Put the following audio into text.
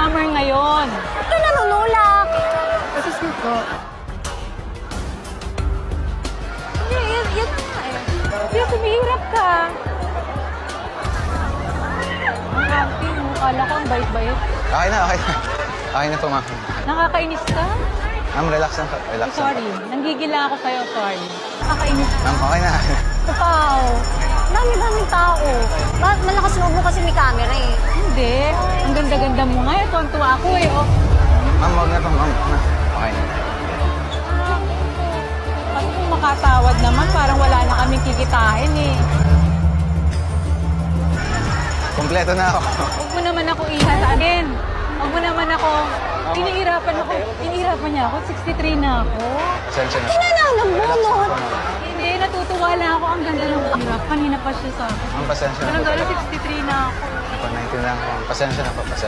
summer ngayon. Ba't ka nanunulak? Kasi sito. Yan nga eh. Kaya sumihirap ka. Ang happy mo. Kala ko ang bait-bait. Okay na, okay na. Okay na po, ma'am. Nakakainis ka? Ma'am, relax lang po. Relax lang. Sorry. Nanggigila ako sa'yo. Sorry. Nakakainis ka. Ma'am, okay na. Ikaw. Dami-daming tao. Bakit malakas loob mo kasi may camera eh? Hindi. Ang ganda-ganda mo nga. Tuwan-tuwa ako eh. Oh. Ma'am, huwag na po, ma'am. Okay na. Kasi kung makatawad naman, parang wala na kaming kikitain eh. Kompleto na ako. Huwag mo naman ako iha sa akin. Huwag mo naman ako. Pinihirapan ako. Pinihirapan niya ako. 63 na ako. Pasensya na. Kailangan ng bunot. Hindi, natutuwa lang ako. Ang ganda ng hirap. Kanina pa siya sa akin. Ma'am, pasensya na Parang po. gano'n 63 na ako. Ako, 19 lang po. Pasensya na po, pasensya